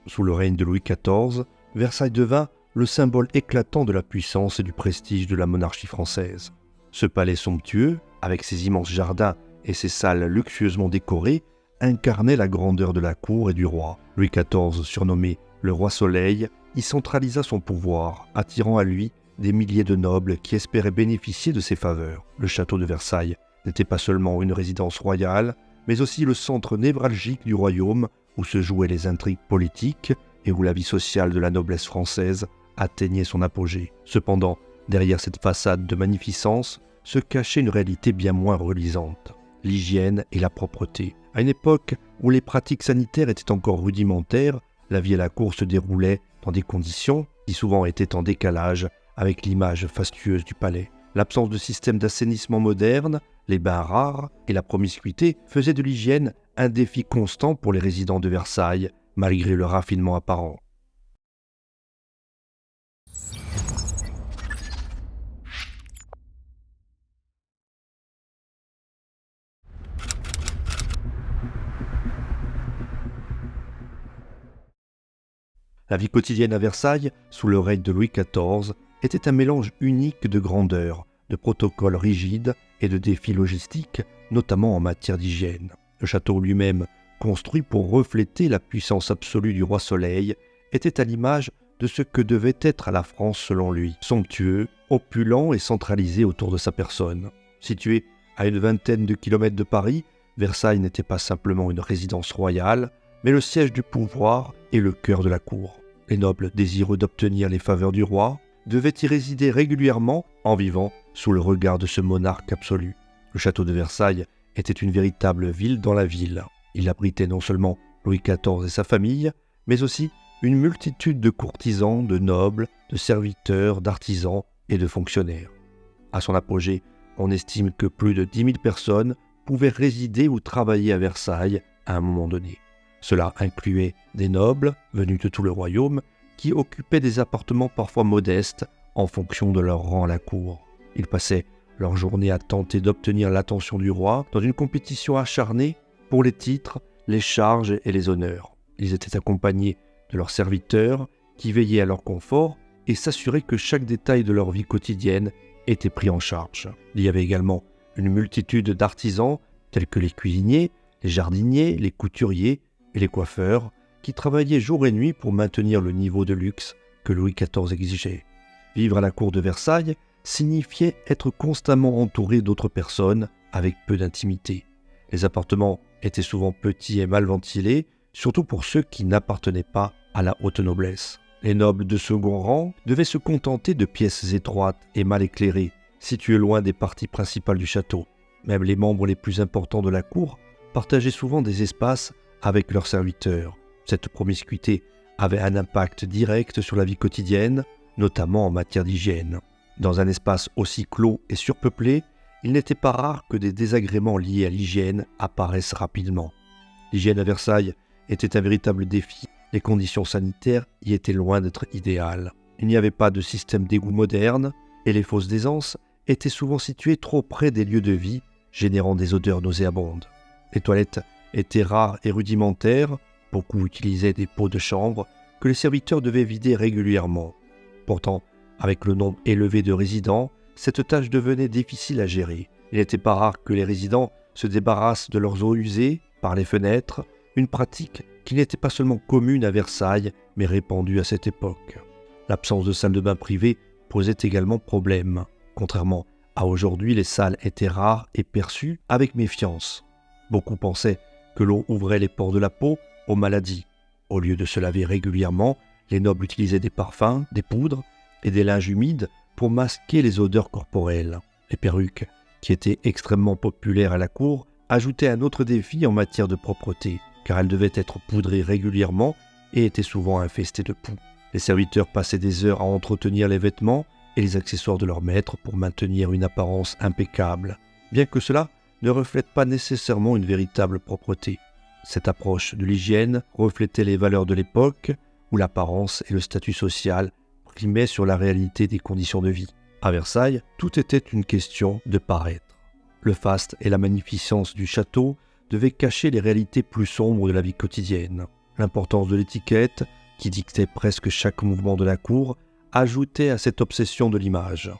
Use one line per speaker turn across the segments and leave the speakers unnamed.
Sous le règne de Louis XIV, Versailles devint le symbole éclatant de la puissance et du prestige de la monarchie française. Ce palais somptueux, avec ses immenses jardins et ses salles luxueusement décorées, incarnait la grandeur de la cour et du roi. Louis XIV, surnommé le Roi Soleil, y centralisa son pouvoir, attirant à lui des milliers de nobles qui espéraient bénéficier de ses faveurs. Le château de Versailles n'était pas seulement une résidence royale, mais aussi le centre névralgique du royaume où se jouaient les intrigues politiques et où la vie sociale de la noblesse française atteignait son apogée. Cependant, derrière cette façade de magnificence se cachait une réalité bien moins reluisante, l'hygiène et la propreté. À une époque où les pratiques sanitaires étaient encore rudimentaires, la vie à la cour se déroulait dans des conditions qui souvent étaient en décalage avec l'image fastueuse du palais. L'absence de système d'assainissement moderne, les bains rares et la promiscuité faisaient de l'hygiène un défi constant pour les résidents de Versailles, malgré le raffinement apparent. La vie quotidienne à Versailles, sous le règne de Louis XIV, était un mélange unique de grandeur, de protocoles rigides et de défis logistiques, notamment en matière d'hygiène. Le château lui-même, construit pour refléter la puissance absolue du roi Soleil, était à l'image de ce que devait être la France selon lui, somptueux, opulent et centralisé autour de sa personne. Situé à une vingtaine de kilomètres de Paris, Versailles n'était pas simplement une résidence royale, mais le siège du pouvoir et le cœur de la cour. Les nobles, désireux d'obtenir les faveurs du roi, devaient y résider régulièrement en vivant sous le regard de ce monarque absolu. Le château de Versailles était une véritable ville dans la ville. Il abritait non seulement Louis XIV et sa famille, mais aussi une multitude de courtisans, de nobles, de serviteurs, d'artisans et de fonctionnaires. À son apogée, on estime que plus de 10 000 personnes pouvaient résider ou travailler à Versailles à un moment donné. Cela incluait des nobles venus de tout le royaume qui occupaient des appartements parfois modestes en fonction de leur rang à la cour. Ils passaient leur journée à tenter d'obtenir l'attention du roi dans une compétition acharnée pour les titres, les charges et les honneurs. Ils étaient accompagnés de leurs serviteurs qui veillaient à leur confort et s'assuraient que chaque détail de leur vie quotidienne était pris en charge. Il y avait également une multitude d'artisans tels que les cuisiniers, les jardiniers, les couturiers et les coiffeurs qui travaillaient jour et nuit pour maintenir le niveau de luxe que Louis XIV exigeait. Vivre à la cour de Versailles signifiait être constamment entouré d'autres personnes avec peu d'intimité. Les appartements étaient souvent petits et mal ventilés, surtout pour ceux qui n'appartenaient pas à la haute noblesse. Les nobles de second rang devaient se contenter de pièces étroites et mal éclairées, situées loin des parties principales du château. Même les membres les plus importants de la cour partageaient souvent des espaces avec leurs serviteurs. Cette promiscuité avait un impact direct sur la vie quotidienne, notamment en matière d'hygiène. Dans un espace aussi clos et surpeuplé, il n'était pas rare que des désagréments liés à l'hygiène apparaissent rapidement. L'hygiène à Versailles était un véritable défi. Les conditions sanitaires y étaient loin d'être idéales. Il n'y avait pas de système d'égout moderne et les fosses d'aisance étaient souvent situées trop près des lieux de vie, générant des odeurs nauséabondes. Les toilettes étaient rares et rudimentaires, beaucoup utilisaient des pots de chambre que les serviteurs devaient vider régulièrement. Pourtant, avec le nombre élevé de résidents, cette tâche devenait difficile à gérer. Il n'était pas rare que les résidents se débarrassent de leurs eaux usées par les fenêtres, une pratique qui n'était pas seulement commune à Versailles, mais répandue à cette époque. L'absence de salles de bain privées posait également problème. Contrairement à aujourd'hui, les salles étaient rares et perçues avec méfiance. Beaucoup pensaient que l'eau ouvrait les pores de la peau aux maladies. Au lieu de se laver régulièrement, les nobles utilisaient des parfums, des poudres et des linges humides pour masquer les odeurs corporelles. Les perruques, qui étaient extrêmement populaires à la cour, ajoutaient un autre défi en matière de propreté, car elles devaient être poudrées régulièrement et étaient souvent infestées de poux. Les serviteurs passaient des heures à entretenir les vêtements et les accessoires de leurs maîtres pour maintenir une apparence impeccable, bien que cela ne reflète pas nécessairement une véritable propreté. Cette approche de l'hygiène reflétait les valeurs de l'époque où l'apparence et le statut social primaient sur la réalité des conditions de vie. À Versailles, tout était une question de paraître. Le faste et la magnificence du château devaient cacher les réalités plus sombres de la vie quotidienne. L'importance de l'étiquette, qui dictait presque chaque mouvement de la cour, ajoutait à cette obsession de l'image.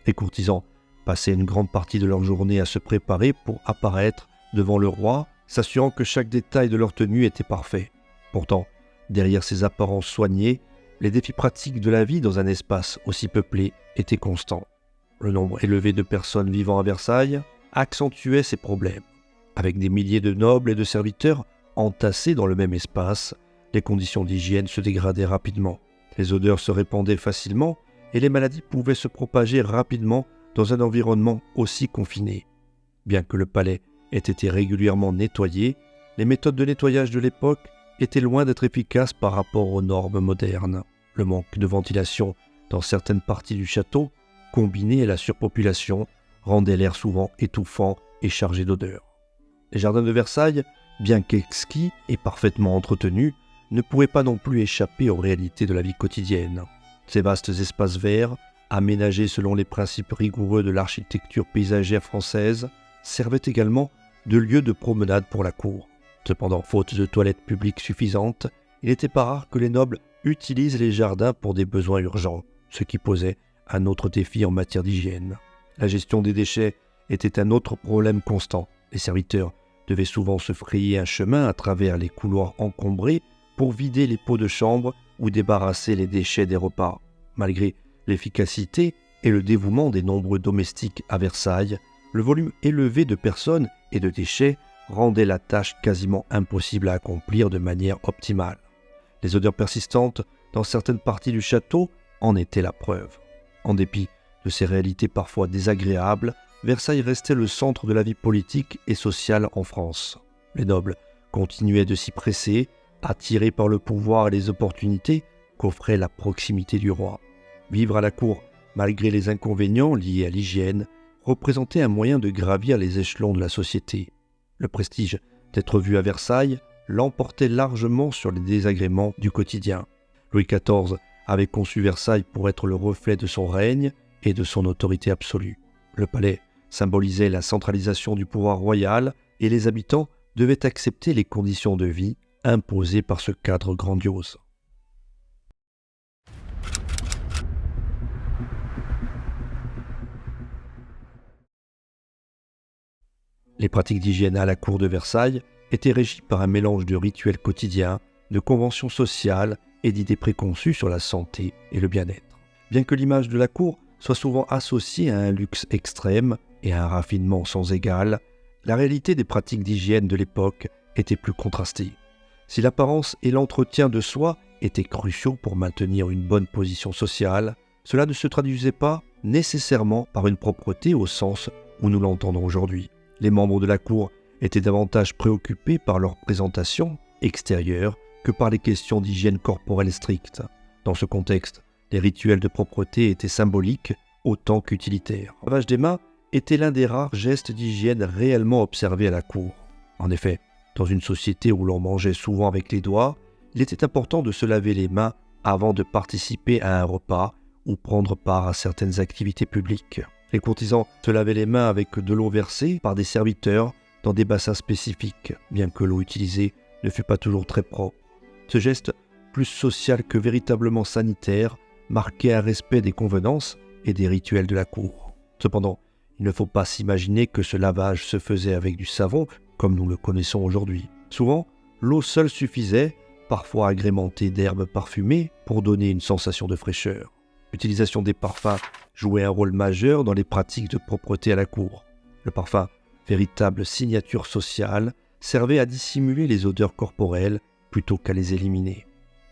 Les courtisans passaient une grande partie de leur journée à se préparer pour apparaître devant le roi, s'assurant que chaque détail de leur tenue était parfait. Pourtant, derrière ces apparences soignées, les défis pratiques de la vie dans un espace aussi peuplé étaient constants. Le nombre élevé de personnes vivant à Versailles accentuait ces problèmes. Avec des milliers de nobles et de serviteurs entassés dans le même espace, les conditions d'hygiène se dégradaient rapidement. Les odeurs se répandaient facilement et les maladies pouvaient se propager rapidement dans un environnement aussi confiné. Bien que le palais ait été régulièrement nettoyé, les méthodes de nettoyage de l'époque étaient loin d'être efficaces par rapport aux normes modernes. Le manque de ventilation dans certaines parties du château, combiné à la surpopulation, rendait l'air souvent étouffant et chargé d'odeurs. Les jardins de Versailles, bien qu'exquis et parfaitement entretenus, ne pouvaient pas non plus échapper aux réalités de la vie quotidienne. Ces vastes espaces verts, aménagés selon les principes rigoureux de l'architecture paysagère française, servaient également de lieu de promenade pour la cour. Cependant, faute de toilettes publiques suffisantes, il n'était pas rare que les nobles utilisent les jardins pour des besoins urgents, ce qui posait un autre défi en matière d'hygiène. La gestion des déchets était un autre problème constant. Les serviteurs devaient souvent se frayer un chemin à travers les couloirs encombrés pour vider les pots de chambre ou débarrasser les déchets des repas. Malgré l'efficacité et le dévouement des nombreux domestiques à Versailles, le volume élevé de personnes et de déchets rendait la tâche quasiment impossible à accomplir de manière optimale. Les odeurs persistantes dans certaines parties du château en étaient la preuve. En dépit de ces réalités parfois désagréables, Versailles restait le centre de la vie politique et sociale en France. Les nobles continuaient de s'y presser, attirés par le pouvoir et les opportunités qu'offrait la proximité du roi. Vivre à la cour, malgré les inconvénients liés à l'hygiène, représentait un moyen de gravir les échelons de la société. Le prestige d'être vu à Versailles l'emportait largement sur les désagréments du quotidien. Louis XIV avait conçu Versailles pour être le reflet de son règne et de son autorité absolue. Le palais symbolisait la centralisation du pouvoir royal et les habitants devaient accepter les conditions de vie imposées par ce cadre grandiose. Les pratiques d'hygiène à la cour de Versailles étaient régies par un mélange de rituels quotidiens, de conventions sociales et d'idées préconçues sur la santé et le bien-être. Bien que l'image de la cour soit souvent associée à un luxe extrême et à un raffinement sans égal, la réalité des pratiques d'hygiène de l'époque était plus contrastée. Si l'apparence et l'entretien de soi étaient cruciaux pour maintenir une bonne position sociale, cela ne se traduisait pas nécessairement par une propreté au sens où nous l'entendons aujourd'hui. Les membres de la cour étaient davantage préoccupés par leur présentation extérieure que par les questions d'hygiène corporelle stricte. Dans ce contexte, les rituels de propreté étaient symboliques autant qu'utilitaires. Le lavage des mains était l'un des rares gestes d'hygiène réellement observés à la cour. En effet, dans une société où l'on mangeait souvent avec les doigts, il était important de se laver les mains avant de participer à un repas ou prendre part à certaines activités publiques. Les courtisans se lavaient les mains avec de l'eau versée par des serviteurs dans des bassins spécifiques, bien que l'eau utilisée ne fût pas toujours très propre. Ce geste, plus social que véritablement sanitaire, marquait un respect des convenances et des rituels de la cour. Cependant, il ne faut pas s'imaginer que ce lavage se faisait avec du savon comme nous le connaissons aujourd'hui. Souvent, l'eau seule suffisait, parfois agrémentée d'herbes parfumées, pour donner une sensation de fraîcheur. L'utilisation des parfums jouait un rôle majeur dans les pratiques de propreté à la cour. Le parfum, véritable signature sociale, servait à dissimuler les odeurs corporelles plutôt qu'à les éliminer.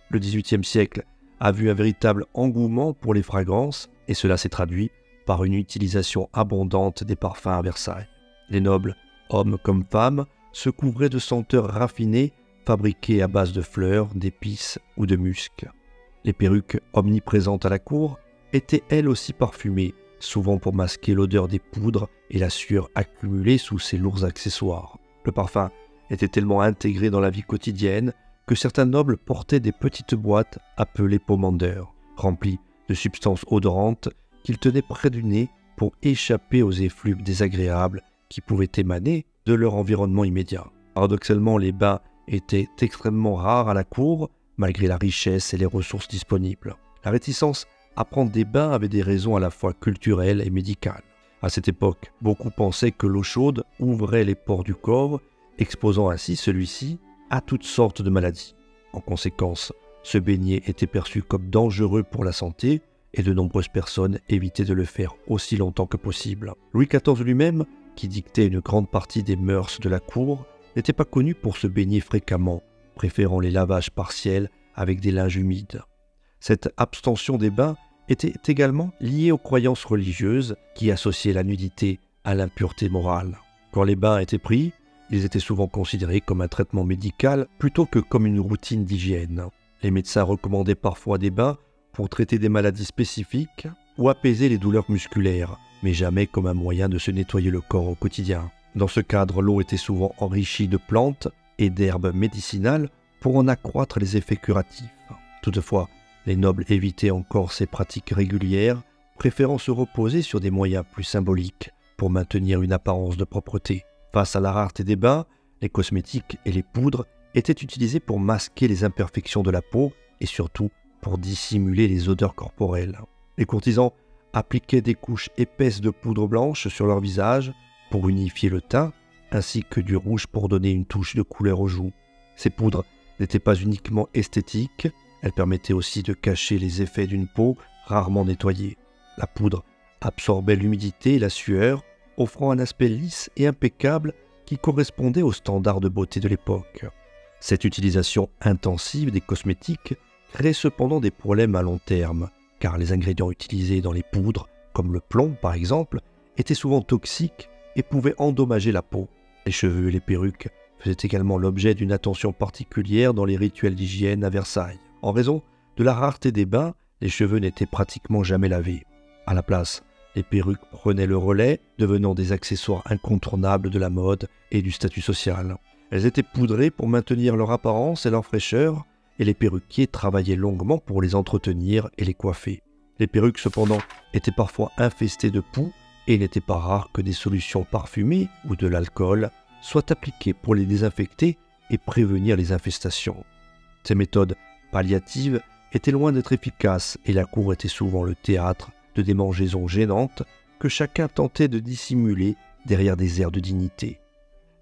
Le XVIIIe siècle a vu un véritable engouement pour les fragrances et cela s'est traduit par une utilisation abondante des parfums à Versailles. Les nobles, hommes comme femmes, se couvraient de senteurs raffinées fabriquées à base de fleurs, d'épices ou de musc. Les perruques omniprésentes à la cour étaient elles aussi parfumées, souvent pour masquer l'odeur des poudres et la sueur accumulée sous ces lourds accessoires. Le parfum était tellement intégré dans la vie quotidienne que certains nobles portaient des petites boîtes appelées pomandeurs, remplies de substances odorantes qu'ils tenaient près du nez pour échapper aux effluves désagréables qui pouvaient émaner de leur environnement immédiat. Paradoxalement, les bains étaient extrêmement rares à la cour, malgré la richesse et les ressources disponibles. La réticence à prendre des bains avait des raisons à la fois culturelles et médicales. À cette époque, beaucoup pensaient que l'eau chaude ouvrait les pores du corps, exposant ainsi celui-ci à toutes sortes de maladies. En conséquence, se baigner était perçu comme dangereux pour la santé et de nombreuses personnes évitaient de le faire aussi longtemps que possible. Louis XIV lui-même, qui dictait une grande partie des mœurs de la cour, n'était pas connu pour se baigner fréquemment, préférant les lavages partiels avec des linges humides. Cette abstention des bains était également liée aux croyances religieuses qui associaient la nudité à l'impureté morale. Quand les bains étaient pris, ils étaient souvent considérés comme un traitement médical plutôt que comme une routine d'hygiène. Les médecins recommandaient parfois des bains pour traiter des maladies spécifiques ou apaiser les douleurs musculaires, mais jamais comme un moyen de se nettoyer le corps au quotidien. Dans ce cadre, l'eau était souvent enrichie de plantes et d'herbes médicinales pour en accroître les effets curatifs. Toutefois, les nobles évitaient encore ces pratiques régulières, préférant se reposer sur des moyens plus symboliques pour maintenir une apparence de propreté. Face à la rareté des bains, les cosmétiques et les poudres étaient utilisés pour masquer les imperfections de la peau et surtout pour dissimuler les odeurs corporelles. Les courtisans appliquaient des couches épaisses de poudre blanche sur leur visage pour unifier le teint, ainsi que du rouge pour donner une touche de couleur aux joues. Ces poudres n'étaient pas uniquement esthétiques, elles permettaient aussi de cacher les effets d'une peau rarement nettoyée. La poudre absorbait l'humidité et la sueur, offrant un aspect lisse et impeccable qui correspondait aux standards de beauté de l'époque. Cette utilisation intensive des cosmétiques créait cependant des problèmes à long terme, car les ingrédients utilisés dans les poudres, comme le plomb par exemple, étaient souvent toxiques et pouvaient endommager la peau. Les cheveux et les perruques faisaient également l'objet d'une attention particulière dans les rituels d'hygiène à Versailles. En raison de la rareté des bains, les cheveux n'étaient pratiquement jamais lavés. À la place, les perruques prenaient le relais, devenant des accessoires incontournables de la mode et du statut social. Elles étaient poudrées pour maintenir leur apparence et leur fraîcheur, et les perruquiers travaillaient longuement pour les entretenir et les coiffer. Les perruques, cependant, étaient parfois infestées de poux, et il n'était pas rare que des solutions parfumées ou de l'alcool soient appliquées pour les désinfecter et prévenir les infestations. Ces méthodes palliatives étaient loin d'être efficaces, et la cour était souvent le théâtre de démangeaisons gênantes que chacun tentait de dissimuler derrière des airs de dignité.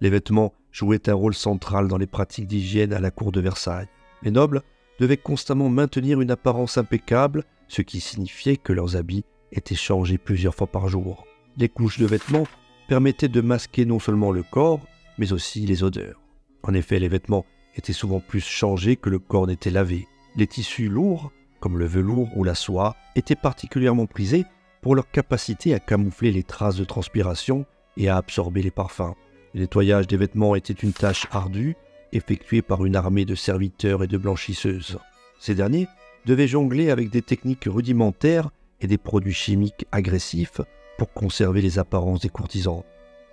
Les vêtements jouaient un rôle central dans les pratiques d'hygiène à la cour de Versailles. Les nobles devaient constamment maintenir une apparence impeccable, ce qui signifiait que leurs habits étaient changés plusieurs fois par jour. Les couches de vêtements permettaient de masquer non seulement le corps, mais aussi les odeurs. En effet, les vêtements étaient souvent plus changés que le corps n'était lavé. Les tissus lourds, comme le velours ou la soie, étaient particulièrement prisés pour leur capacité à camoufler les traces de transpiration et à absorber les parfums. Le nettoyage des vêtements était une tâche ardue, effectuée par une armée de serviteurs et de blanchisseuses. Ces derniers devaient jongler avec des techniques rudimentaires et des produits chimiques agressifs pour conserver les apparences des courtisans.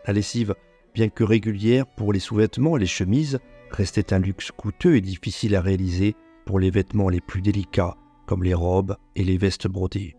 La lessive, bien que régulière pour les sous-vêtements et les chemises, restait un luxe coûteux et difficile à réaliser pour les vêtements les plus délicats, comme les robes et les vestes brodées.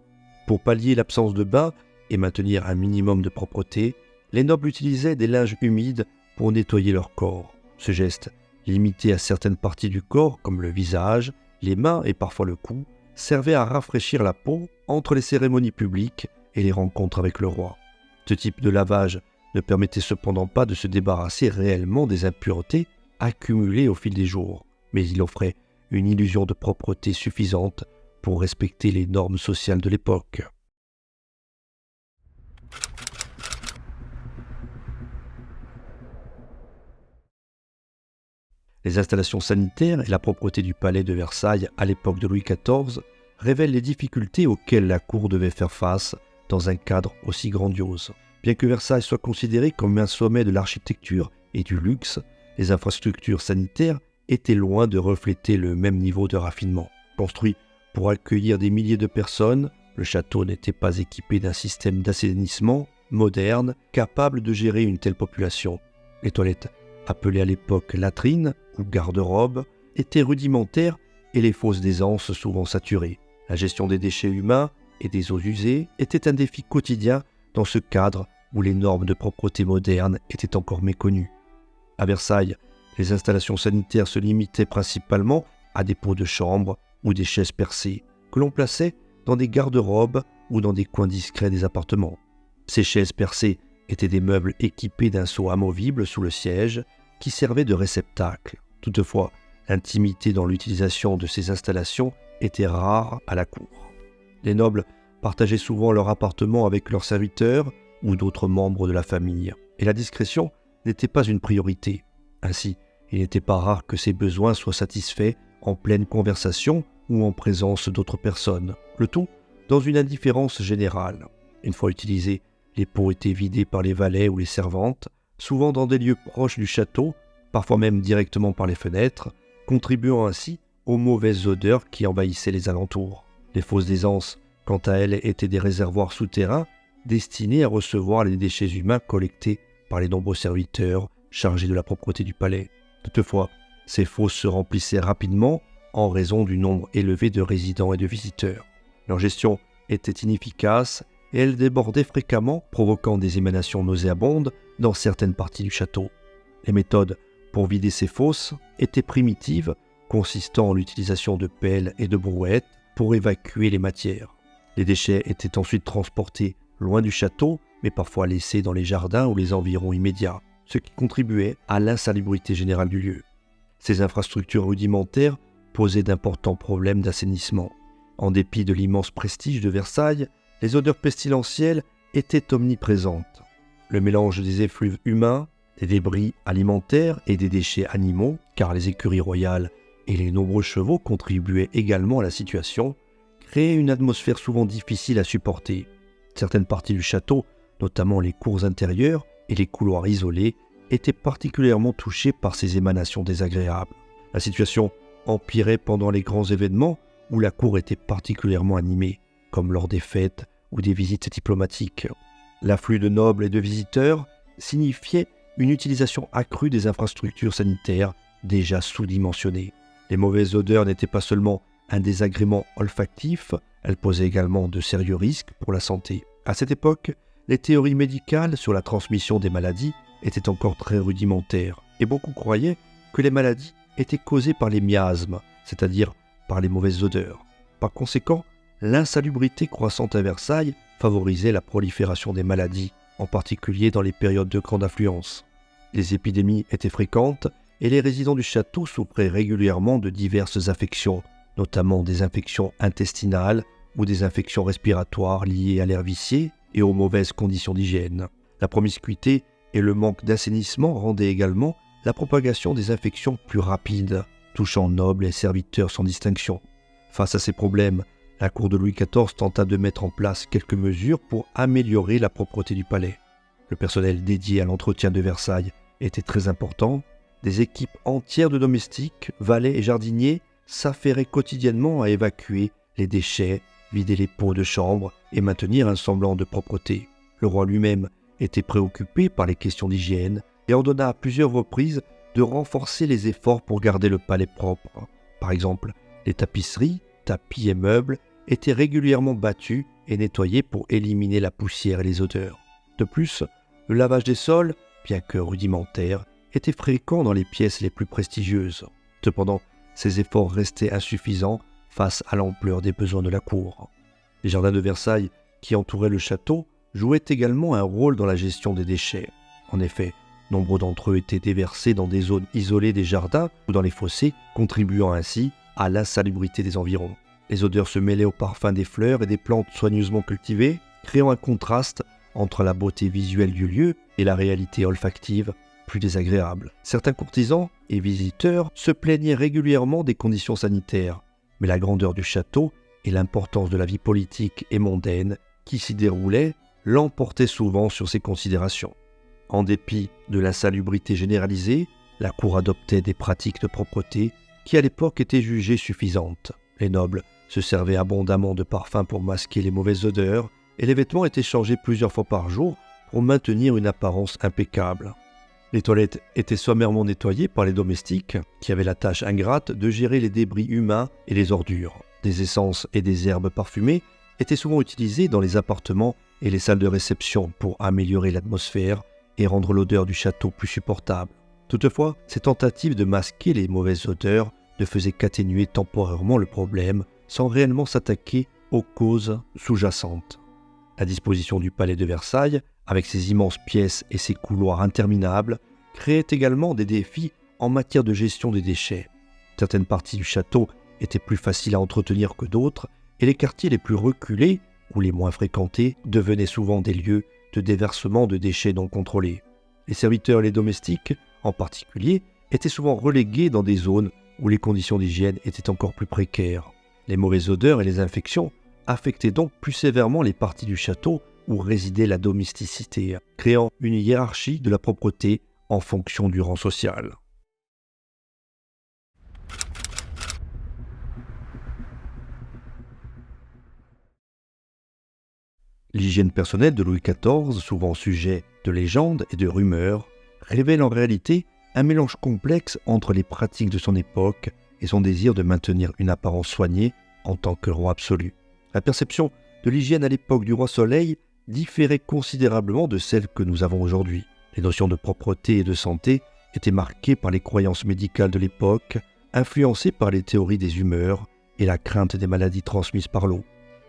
Pour pallier l'absence de bain et maintenir un minimum de propreté, les nobles utilisaient des linges humides pour nettoyer leur corps. Ce geste, limité à certaines parties du corps comme le visage, les mains et parfois le cou, servait à rafraîchir la peau entre les cérémonies publiques et les rencontres avec le roi. Ce type de lavage ne permettait cependant pas de se débarrasser réellement des impuretés accumulées au fil des jours, mais il offrait une illusion de propreté suffisante pour respecter les normes sociales de l'époque. Les installations sanitaires et la propreté du palais de Versailles à l'époque de Louis XIV révèlent les difficultés auxquelles la cour devait faire face dans un cadre aussi grandiose. Bien que Versailles soit considéré comme un sommet de l'architecture et du luxe, les infrastructures sanitaires étaient loin de refléter le même niveau de raffinement. Construit pour accueillir des milliers de personnes, le château n'était pas équipé d'un système d'assainissement moderne capable de gérer une telle population. Les toilettes, appelées à l'époque latrines ou garde-robe, étaient rudimentaires et les fosses d'aisance souvent saturées. La gestion des déchets humains et des eaux usées était un défi quotidien dans ce cadre où les normes de propreté moderne étaient encore méconnues. À Versailles, Les installations sanitaires se limitaient principalement à des pots de chambre ou des chaises percées que l'on plaçait dans des garde-robes ou dans des coins discrets des appartements. Ces chaises percées étaient des meubles équipés d'un seau amovible sous le siège qui servait de réceptacle. Toutefois, l'intimité dans l'utilisation de ces installations était rare à la cour. Les nobles partageaient souvent leur appartement avec leurs serviteurs ou d'autres membres de la famille, et la discrétion n'était pas une priorité. Ainsi, il n'était pas rare que ces besoins soient satisfaits en pleine conversation ou en présence d'autres personnes, le tout dans une indifférence générale. Une fois utilisés, les pots étaient vidés par les valets ou les servantes, souvent dans des lieux proches du château, parfois même directement par les fenêtres, contribuant ainsi aux mauvaises odeurs qui envahissaient les alentours. Les fosses d'aisance, quant à elles, étaient des réservoirs souterrains destinés à recevoir les déchets humains collectés par les nombreux serviteurs chargés de la propreté du palais. Toutefois, ces fosses se remplissaient rapidement en raison du nombre élevé de résidents et de visiteurs. Leur gestion était inefficace et elle débordait fréquemment, provoquant des émanations nauséabondes dans certaines parties du château. Les méthodes pour vider ces fosses étaient primitives, consistant en l'utilisation de pelles et de brouettes pour évacuer les matières. Les déchets étaient ensuite transportés loin du château, mais parfois laissés dans les jardins ou les environs immédiats, ce qui contribuait à l'insalubrité générale du lieu. Ces infrastructures rudimentaires posaient d'importants problèmes d'assainissement. En dépit de l'immense prestige de Versailles, les odeurs pestilentielles étaient omniprésentes. Le mélange des effluves humains, des débris alimentaires et des déchets animaux, car les écuries royales et les nombreux chevaux contribuaient également à la situation, créait une atmosphère souvent difficile à supporter. Certaines parties du château, notamment les cours intérieures et les couloirs isolés, étaient particulièrement touchées par ces émanations désagréables. La situation empirait pendant les grands événements où la cour était particulièrement animée, comme lors des fêtes ou des visites diplomatiques. L'afflux de nobles et de visiteurs signifiait une utilisation accrue des infrastructures sanitaires déjà sous-dimensionnées. Les mauvaises odeurs n'étaient pas seulement un désagrément olfactif, elles posaient également de sérieux risques pour la santé. À cette époque, les théories médicales sur la transmission des maladies étaient encore très rudimentaires, et beaucoup croyaient que les maladies étaient causées par les miasmes, c'est-à-dire par les mauvaises odeurs. Par conséquent, l'insalubrité croissante à Versailles favorisait la prolifération des maladies, en particulier dans les périodes de grande affluence. Les épidémies étaient fréquentes et les résidents du château souffraient régulièrement de diverses affections, notamment des infections intestinales ou des infections respiratoires liées à l'air vicié et aux mauvaises conditions d'hygiène. La promiscuité et le manque d'assainissement rendaient également la propagation des infections plus rapide, touchant nobles et serviteurs sans distinction. Face à ces problèmes, la cour de Louis XIV tenta de mettre en place quelques mesures pour améliorer la propreté du palais. Le personnel dédié à l'entretien de Versailles était très important. Des équipes entières de domestiques, valets et jardiniers s'affairaient quotidiennement à évacuer les déchets, vider les pots de chambre et maintenir un semblant de propreté. Le roi lui-même était préoccupé par les questions d'hygiène et ordonna à plusieurs reprises de renforcer les efforts pour garder le palais propre. Par exemple, les tapisseries, tapis et meubles étaient régulièrement battus et nettoyés pour éliminer la poussière et les odeurs. De plus, le lavage des sols, bien que rudimentaire, était fréquent dans les pièces les plus prestigieuses. Cependant, ces efforts restaient insuffisants face à l'ampleur des besoins de la cour. Les jardins de Versailles, qui entouraient le château, jouaient également un rôle dans la gestion des déchets. En effet, nombre d'entre eux étaient déversés dans des zones isolées des jardins ou dans les fossés, contribuant ainsi à l'insalubrité des environs. Les odeurs se mêlaient au parfum des fleurs et des plantes soigneusement cultivées, créant un contraste entre la beauté visuelle du lieu et la réalité olfactive plus désagréable. Certains courtisans et visiteurs se plaignaient régulièrement des conditions sanitaires, mais la grandeur du château et l'importance de la vie politique et mondaine qui s'y déroulait l'emportaient souvent sur ces considérations. En dépit de l'insalubrité généralisée, la cour adoptait des pratiques de propreté qui à l'époque étaient jugées suffisantes. Les nobles se servaient abondamment de parfums pour masquer les mauvaises odeurs et les vêtements étaient changés plusieurs fois par jour pour maintenir une apparence impeccable. Les toilettes étaient sommairement nettoyées par les domestiques qui avaient la tâche ingrate de gérer les débris humains et les ordures. Des essences et des herbes parfumées étaient souvent utilisées dans les appartements et les salles de réception pour améliorer l'atmosphère et rendre l'odeur du château plus supportable. Toutefois, ces tentatives de masquer les mauvaises odeurs ne faisaient qu'atténuer temporairement le problème sans réellement s'attaquer aux causes sous-jacentes. La disposition du palais de Versailles, avec ses immenses pièces et ses couloirs interminables, créait également des défis en matière de gestion des déchets. Certaines parties du château étaient plus faciles à entretenir que d'autres, et les quartiers les plus reculés, ou les moins fréquentés, devenaient souvent des lieux de déversement de déchets non contrôlés. Les serviteurs et les domestiques, en particulier, étaient souvent relégués dans des zones où les conditions d'hygiène étaient encore plus précaires. Les mauvaises odeurs et les infections affectaient donc plus sévèrement les parties du château où résidait la domesticité, créant une hiérarchie de la propreté en fonction du rang social. L'hygiène personnelle de Louis XIV, souvent sujet de légendes et de rumeurs, révèle en réalité un mélange complexe entre les pratiques de son époque et son désir de maintenir une apparence soignée en tant que roi absolu. La perception de l'hygiène à l'époque du roi Soleil différait considérablement de celle que nous avons aujourd'hui. Les notions de propreté et de santé étaient marquées par les croyances médicales de l'époque, influencées par les théories des humeurs et la crainte des maladies transmises par l'eau.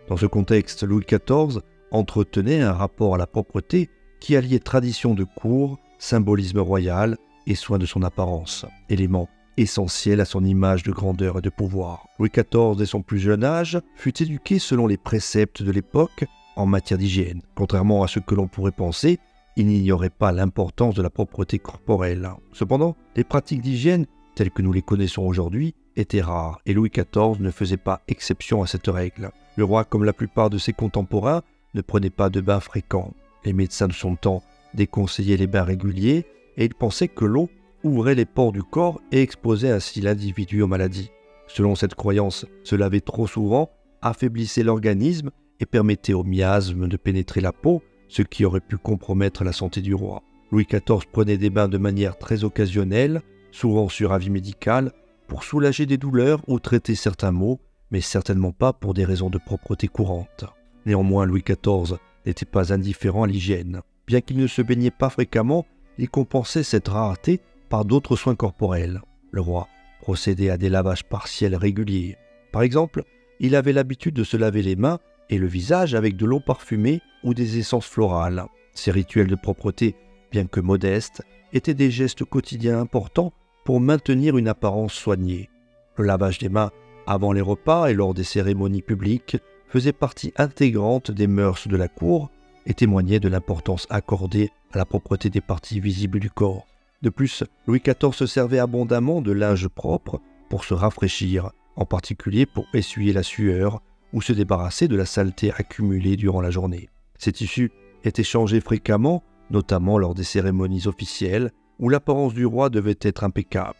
Dans ce contexte, Louis XIV entretenait un rapport à la propreté qui alliait tradition de cour, symbolisme royal et soin de son apparence, éléments essentiels à son image de grandeur et de pouvoir. Louis XIV, dès son plus jeune âge, fut éduqué selon les préceptes de l'époque en matière d'hygiène. Contrairement à ce que l'on pourrait penser, il n'ignorait pas l'importance de la propreté corporelle. Cependant, les pratiques d'hygiène, telles que nous les connaissons aujourd'hui, étaient rares, et Louis XIV ne faisait pas exception à cette règle. Le roi, comme la plupart de ses contemporains, ne prenait pas de bains fréquents. Les médecins de son temps déconseillaient les bains réguliers, et il pensait que l'eau ouvrait les pores du corps et exposait ainsi l'individu aux maladies. Selon cette croyance, se laver trop souvent affaiblissait l'organisme et permettait aux miasmes de pénétrer la peau, ce qui aurait pu compromettre la santé du roi. Louis XIV prenait des bains de manière très occasionnelle, souvent sur avis médical, pour soulager des douleurs ou traiter certains maux, mais certainement pas pour des raisons de propreté courantes. Néanmoins, Louis XIV n'était pas indifférent à l'hygiène. Bien qu'il ne se baignait pas fréquemment, il compensait cette rareté par d'autres soins corporels. Le roi procédait à des lavages partiels réguliers. Par exemple, il avait l'habitude de se laver les mains et le visage avec de l'eau parfumée ou des essences florales. Ces rituels de propreté, bien que modestes, étaient des gestes quotidiens importants pour maintenir une apparence soignée. Le lavage des mains avant les repas et lors des cérémonies publiques faisait partie intégrante des mœurs de la cour et témoignait de l'importance accordée à la propreté des parties visibles du corps. De plus, Louis XIV se servait abondamment de linge propre pour se rafraîchir, en particulier pour essuyer la sueur ou se débarrasser de la saleté accumulée durant la journée. Ces tissus étaient changés fréquemment, notamment lors des cérémonies officielles, où l'apparence du roi devait être impeccable.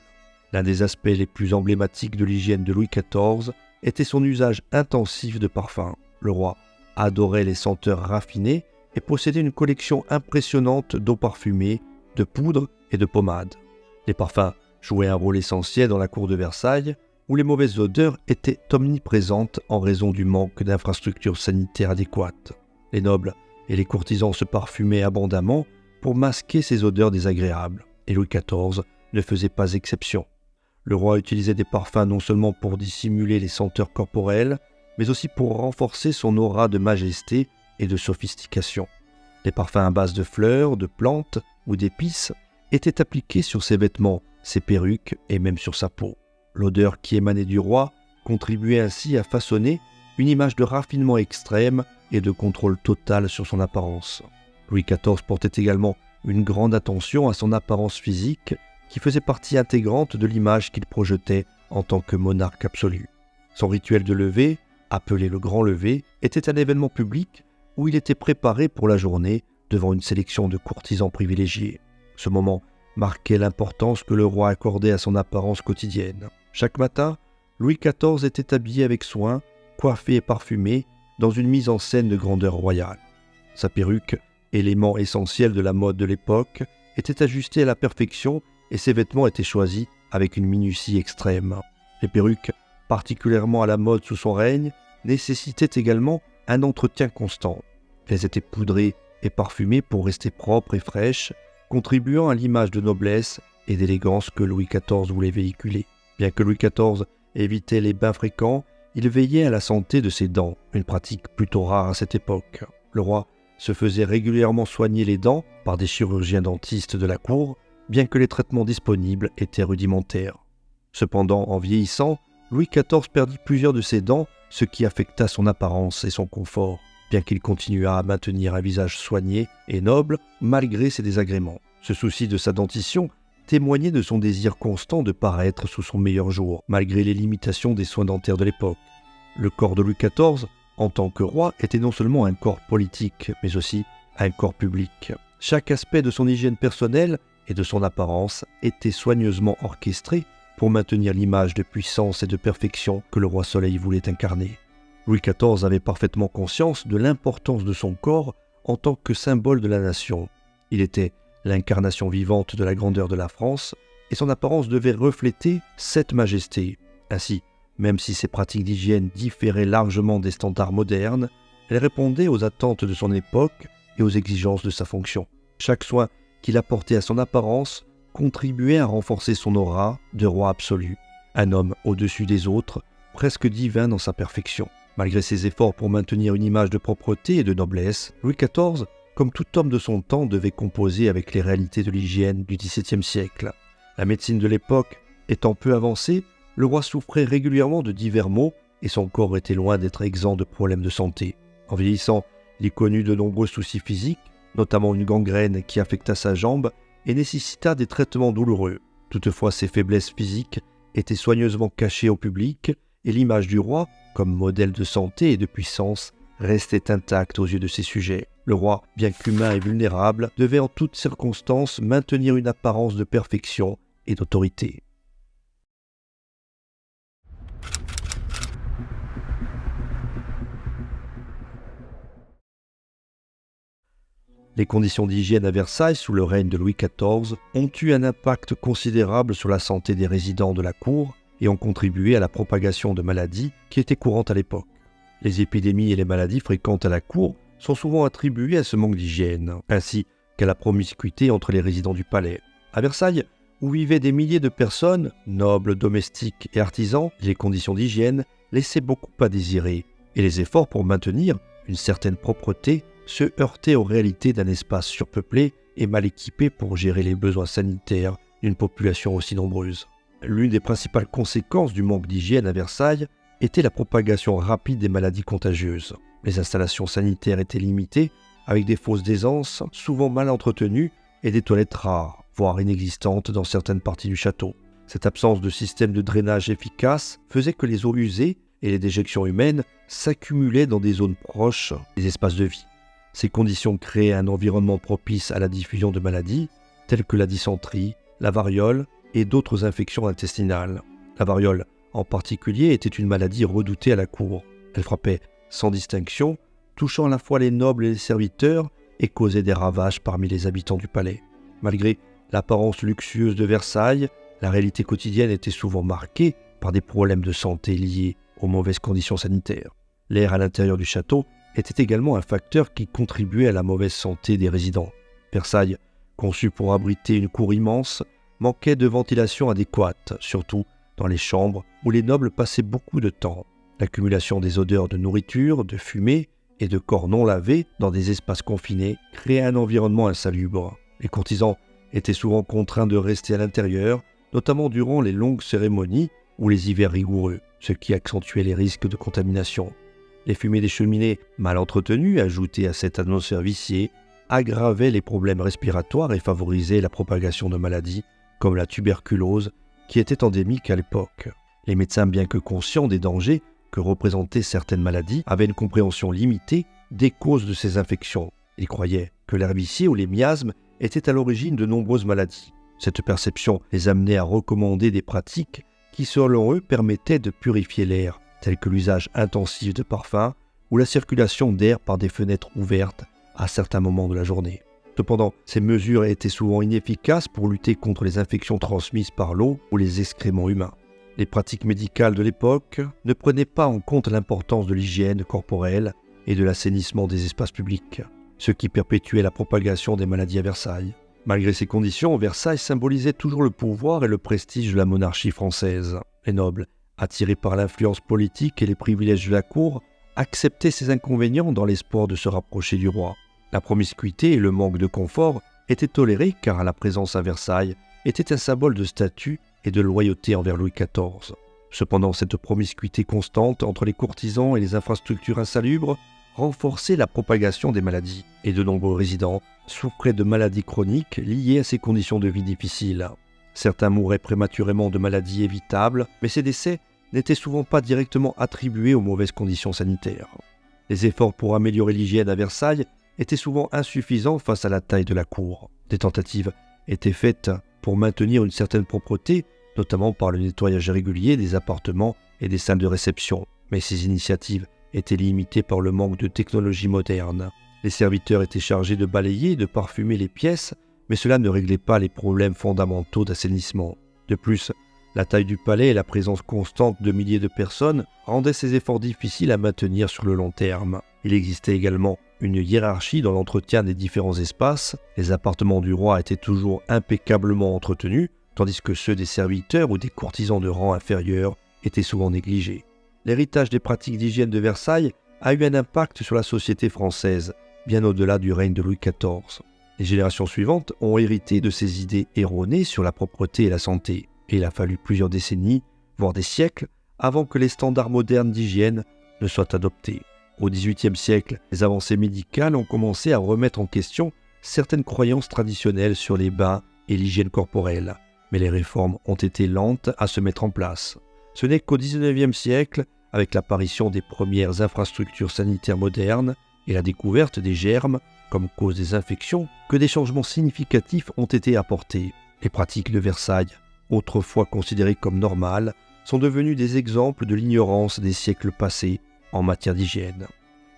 L'un des aspects les plus emblématiques de l'hygiène de Louis XIV était son usage intensif de parfums. Le roi adorait les senteurs raffinées et possédait une collection impressionnante d'eau parfumée, de poudre et de pommades. Les parfums jouaient un rôle essentiel dans la cour de Versailles, où les mauvaises odeurs étaient omniprésentes en raison du manque d'infrastructures sanitaires adéquates. Les nobles et les courtisans se parfumaient abondamment pour masquer ces odeurs désagréables, et Louis XIV ne faisait pas exception. Le roi utilisait des parfums non seulement pour dissimuler les senteurs corporelles, mais aussi pour renforcer son aura de majesté et de sophistication. Les parfums à base de fleurs, de plantes ou d'épices étaient appliqués sur ses vêtements, ses perruques et même sur sa peau. L'odeur qui émanait du roi contribuait ainsi à façonner une image de raffinement extrême et de contrôle total sur son apparence. Louis XIV portait également une grande attention à son apparence physique qui faisait partie intégrante de l'image qu'il projetait en tant que monarque absolu. Son rituel de lever, appelé le Grand Lever, était un événement public où il était préparé pour la journée devant une sélection de courtisans privilégiés. Ce moment marquait l'importance que le roi accordait à son apparence quotidienne. Chaque matin, Louis XIV était habillé avec soin, coiffé et parfumé, dans une mise en scène de grandeur royale. Sa perruque, élément essentiel de la mode de l'époque, était ajustée à la perfection et ses vêtements étaient choisis avec une minutie extrême. Les perruques, particulièrement à la mode sous son règne, nécessitaient également un entretien constant. Elles étaient poudrées et parfumées pour rester propres et fraîches, contribuant à l'image de noblesse et d'élégance que Louis XIV voulait véhiculer. Bien que Louis XIV évitait les bains fréquents, il veillait à la santé de ses dents, une pratique plutôt rare à cette époque. Le roi se faisait régulièrement soigner les dents par des chirurgiens dentistes de la cour, bien que les traitements disponibles étaient rudimentaires. Cependant, en vieillissant, Louis XIV perdit plusieurs de ses dents, ce qui affecta son apparence et son confort, bien qu'il continuât à maintenir un visage soigné et noble malgré ses désagréments. Ce souci de sa dentition témoignait de son désir constant de paraître sous son meilleur jour, malgré les limitations des soins dentaires de l'époque. Le corps de Louis XIV, en tant que roi, était non seulement un corps politique, mais aussi un corps public. Chaque aspect de son hygiène personnelle et de son apparence était soigneusement orchestré pour maintenir l'image de puissance et de perfection que le roi Soleil voulait incarner. Louis XIV avait parfaitement conscience de l'importance de son corps en tant que symbole de la nation. Il était l'incarnation vivante de la grandeur de la France et son apparence devait refléter cette majesté. Ainsi, même si ses pratiques d'hygiène différaient largement des standards modernes, elles répondaient aux attentes de son époque et aux exigences de sa fonction. Chaque soin qu'il apportait à son apparence contribuait à renforcer son aura de roi absolu, un homme au-dessus des autres, presque divin dans sa perfection. Malgré ses efforts pour maintenir une image de propreté et de noblesse, Louis XIV, comme tout homme de son temps, devait composer avec les réalités de l'hygiène du XVIIe siècle. La médecine de l'époque étant peu avancée, le roi souffrait régulièrement de divers maux et son corps était loin d'être exempt de problèmes de santé. En vieillissant, il connut de nombreux soucis physiques, notamment une gangrène qui affecta sa jambe et nécessita des traitements douloureux. Toutefois, ses faiblesses physiques étaient soigneusement cachées au public et l'image du roi, comme modèle de santé et de puissance, restait intacte aux yeux de ses sujets. Le roi, bien qu'humain et vulnérable, devait en toutes circonstances maintenir une apparence de perfection et d'autorité. Les conditions d'hygiène à Versailles sous le règne de Louis XIV ont eu un impact considérable sur la santé des résidents de la cour et ont contribué à la propagation de maladies qui étaient courantes à l'époque. Les épidémies et les maladies fréquentes à la cour sont souvent attribuées à ce manque d'hygiène, ainsi qu'à la promiscuité entre les résidents du palais. À Versailles, où vivaient des milliers de personnes, nobles, domestiques et artisans, les conditions d'hygiène laissaient beaucoup à désirer, et les efforts pour maintenir une certaine propreté se heurtaient aux réalités d'un espace surpeuplé et mal équipé pour gérer les besoins sanitaires d'une population aussi nombreuse. L'une des principales conséquences du manque d'hygiène à Versailles était la propagation rapide des maladies contagieuses. Les installations sanitaires étaient limitées, avec des fosses d'aisance souvent mal entretenues et des toilettes rares, voire inexistantes dans certaines parties du château. Cette absence de système de drainage efficace faisait que les eaux usées et les déjections humaines s'accumulaient dans des zones proches des espaces de vie. Ces conditions créaient un environnement propice à la diffusion de maladies telles que la dysenterie, la variole et d'autres infections intestinales. La variole, en particulier, était une maladie redoutée à la cour. Elle frappait sans distinction, touchant à la fois les nobles et les serviteurs et causait des ravages parmi les habitants du palais. Malgré l'apparence luxueuse de Versailles, la réalité quotidienne était souvent marquée par des problèmes de santé liés aux mauvaises conditions sanitaires. L'air à l'intérieur du château était également un facteur qui contribuait à la mauvaise santé des résidents. Versailles, conçu pour abriter une cour immense, manquait de ventilation adéquate, surtout dans les chambres où les nobles passaient beaucoup de temps. L'accumulation des odeurs de nourriture, de fumée et de corps non lavés dans des espaces confinés créait un environnement insalubre. Les courtisans étaient souvent contraints de rester à l'intérieur, notamment durant les longues cérémonies ou les hivers rigoureux, ce qui accentuait les risques de contamination. Les fumées des cheminées mal entretenues, ajoutées à cette atmosphère viciée, aggravaient les problèmes respiratoires et favorisaient la propagation de maladies comme la tuberculose, qui était endémique à l'époque. Les médecins, bien que conscients des dangers que représentaient certaines maladies, avaient une compréhension limitée des causes de ces infections. Ils croyaient que l'air vicié ou les miasmes étaient à l'origine de nombreuses maladies. Cette perception les amenait à recommander des pratiques qui, selon eux, permettaient de purifier l'air, tels que l'usage intensif de parfums ou la circulation d'air par des fenêtres ouvertes à certains moments de la journée. Cependant, ces mesures étaient souvent inefficaces pour lutter contre les infections transmises par l'eau ou les excréments humains. Les pratiques médicales de l'époque ne prenaient pas en compte l'importance de l'hygiène corporelle et de l'assainissement des espaces publics, ce qui perpétuait la propagation des maladies à Versailles. Malgré ces conditions, Versailles symbolisait toujours le pouvoir et le prestige de la monarchie française. Les nobles, attirés par l'influence politique et les privilèges de la cour, acceptaient ces inconvénients dans l'espoir de se rapprocher du roi. La promiscuité et le manque de confort étaient tolérés car la présence à Versailles était un symbole de statut et de loyauté envers Louis XIV. Cependant, cette promiscuité constante entre les courtisans et les infrastructures insalubres renforçait la propagation des maladies, et de nombreux résidents souffraient de maladies chroniques liées à ces conditions de vie difficiles. Certains mouraient prématurément de maladies évitables, mais ces décès n'étaient souvent pas directement attribués aux mauvaises conditions sanitaires. Les efforts pour améliorer l'hygiène à Versailles étaient souvent insuffisants face à la taille de la cour. Des tentatives étaient faites pour maintenir une certaine propreté, notamment par le nettoyage régulier des appartements et des salles de réception, mais ces initiatives étaient limitées par le manque de technologie moderne. Les serviteurs étaient chargés de balayer et de parfumer les pièces, mais cela ne réglait pas les problèmes fondamentaux d'assainissement. De plus, la taille du palais et la présence constante de milliers de personnes rendaient ces efforts difficiles à maintenir sur le long terme. Il existait également une hiérarchie dans l'entretien des différents espaces. Les appartements du roi étaient toujours impeccablement entretenus, tandis que ceux des serviteurs ou des courtisans de rang inférieur étaient souvent négligés. L'héritage des pratiques d'hygiène de Versailles a eu un impact sur la société française, bien au-delà du règne de Louis XIV. Les générations suivantes ont hérité de ces idées erronées sur la propreté et la santé, et il a fallu plusieurs décennies, voire des siècles, avant que les standards modernes d'hygiène ne soient adoptés. Au XVIIIe siècle, les avancées médicales ont commencé à remettre en question certaines croyances traditionnelles sur les bains et l'hygiène corporelle, mais les réformes ont été lentes à se mettre en place. Ce n'est qu'au XIXe siècle, avec l'apparition des premières infrastructures sanitaires modernes et la découverte des germes comme cause des infections, que des changements significatifs ont été apportés. Les pratiques de Versailles, autrefois considérées comme normales, sont devenues des exemples de l'ignorance des siècles passés en matière d'hygiène.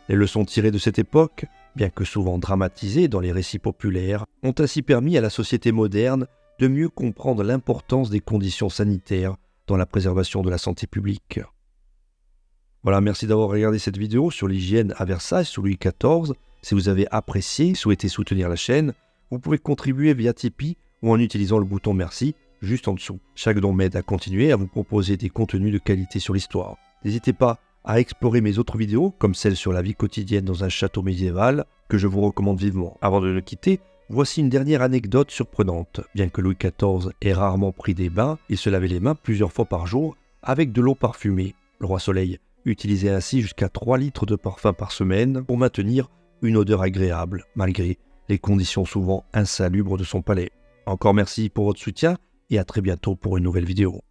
Les leçons tirées de cette époque, bien que souvent dramatisées dans les récits populaires, ont ainsi permis à la société moderne de mieux comprendre l'importance des conditions sanitaires dans la préservation de la santé publique. Voilà, merci d'avoir regardé cette vidéo sur l'hygiène à Versailles sous Louis XIV. Si vous avez apprécié et souhaitez soutenir la chaîne, vous pouvez contribuer via Tipeee ou en utilisant le bouton merci juste en dessous. Chaque don m'aide à continuer à vous proposer des contenus de qualité sur l'histoire. N'hésitez pas à explorer mes autres vidéos, comme celle sur la vie quotidienne dans un château médiéval, que je vous recommande vivement. Avant de nous quitter, voici une dernière anecdote surprenante. Bien que Louis XIV ait rarement pris des bains, il se lavait les mains plusieurs fois par jour avec de l'eau parfumée. Le roi Soleil utilisait ainsi jusqu'à 3 litres de parfum par semaine pour maintenir une odeur agréable, malgré les conditions souvent insalubres de son palais. Encore merci pour votre soutien et à très bientôt pour une nouvelle vidéo.